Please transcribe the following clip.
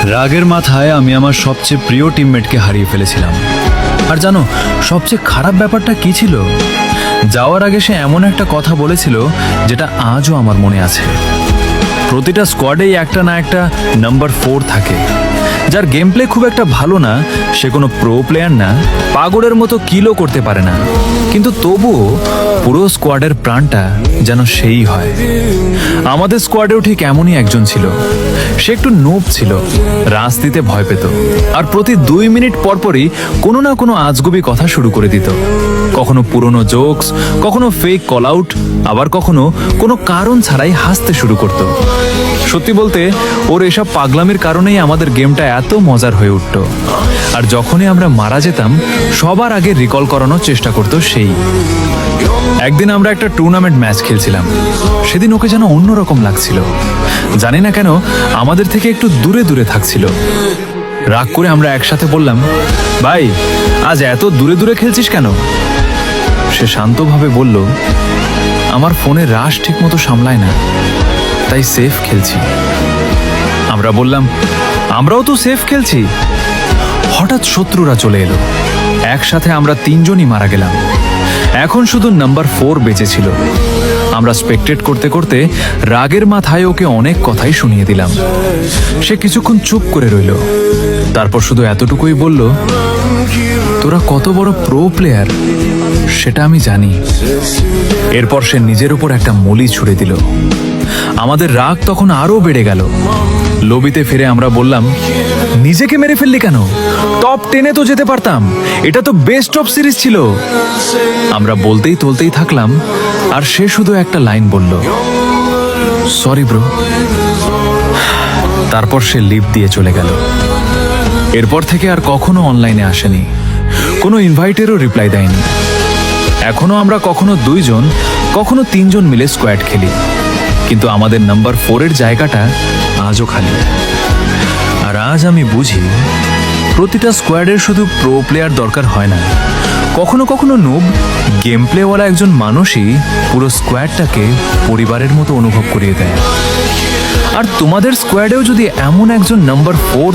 রাগের মাথায় আমি আমার সবচেয়ে প্রিয় টিমমেটকে হারিয়ে ফেলেছিলাম। আর জানো সবচেয়ে খারাপ ব্যাপারটা কি ছিল? যাওয়ার আগে সে এমন একটা কথা বলেছিল যেটা আজও আমার মনে আছে। প্রতিটা স্কোয়াডেই একটা না একটা নাম্বার 4 থাকে, যার গেম প্লে খুব একটা ভালো না, সে কোনো প্রো প্লেয়ার না, পাগড়ের মতো কিলও করতে পারে না, কিন্তু তবুও পুরো স্কোয়াডের প্রাণটা যেন সেই হয়। আমাদের স্কোয়াডেও ঠিক এমনই একজন ছিল। সে একটু নোব ছিল, রাজনীতিতে ভয় পেত, আর প্রতি 2 মিনিট পরপরই কোনো না কোনো আজগুবি কথা শুরু করে দিত। কখনো পুরনো জোকস, কখনো ফেক কল আউট, আবার কখনো কোনো কারণ ছাড়াই হাসতে শুরু করত। সত্যি বলতে ওর এসব পাগলামির কারণেই আমাদের গেমটা এত মজার হয়ে উঠত। আর যখনই আমরা মারা যেতাম সবার আগে রিকল করানোর চেষ্টা করত সেই। একদিন আমরা একটা টুর্নামেন্ট ম্যাচ খেলছিলাম। সেদিন ওকে যেন অন্যরকম লাগছিল, জানি না কেন আমাদের থেকে একটু দূরে দূরে থাকছিল। রাগ করে আমরা একসাথে বললাম, ভাই আজ এত দূরে দূরে খেলছিস কেন? সে শান্তভাবে বলল, আমার ফোনে রাশ ঠিক মতো সামলায় না, তাই সেফ খেলছি। আমরা বললাম, আমরাও তো সেফ খেলছি। হঠাৎ শত্রুরা চলে এলো, একসাথে আমরা 3 জনই মারা গেলাম। এখন শুধু নাম্বার 4 বেঁচে ছিল। আমরা স্পেকটেট করতে করতে রাগের মাথায় ওকে অনেক কথাই শুনিয়ে দিলাম। সে কিছুক্ষণ চুপ করে রইল, তারপর শুধু এতটুকুই বলল, তোরা কত বড় প্রো প্লেয়ার সেটা আমি জানি। এরপর সে নিজের উপর একটা মলি ছুড়ে দিল। আমাদের রাগ তখন আরো বেড়ে গেল। লবিতে ফিরে আমরা বললাম, নিজেকে মেরে ফেললি কেন? টপ 10-এ তো যেতে পারতাম, এটা তো বেস্ট অফ সিরিজ ছিল। আমরা বলতেই থাকলাম, আর সে শুধু একটা লাইন বলল, সরি ব্রো। তারপর সে লিভ দিয়ে চলে গেল। এরপর থেকে আর কখনো অনলাইনে আসেনি, কোনো ইনভাইটেরও রিপ্লাই দেয়নি। এখনো আমরা কখনো 2 জন, কখনো 3 জন মিলে স্কোয়াড খেলি, কিন্তু আমাদের নাম্বার 4-এর জায়গাটা আজও খালি। আর আজ আমি বুঝি, প্রতিটা স্কোয়াডের শুধু প্রো প্লেয়ার দরকার হয় না, কখনো কখনো নুব গেম প্লেওয়ালা একজন মানুষই পুরো স্কোয়াডটাকে পরিবারের মতো অনুভব করিয়ে দেয়। আর তোমাদের স্কোয়াডেও যদি এমন একজন নাম্বার 4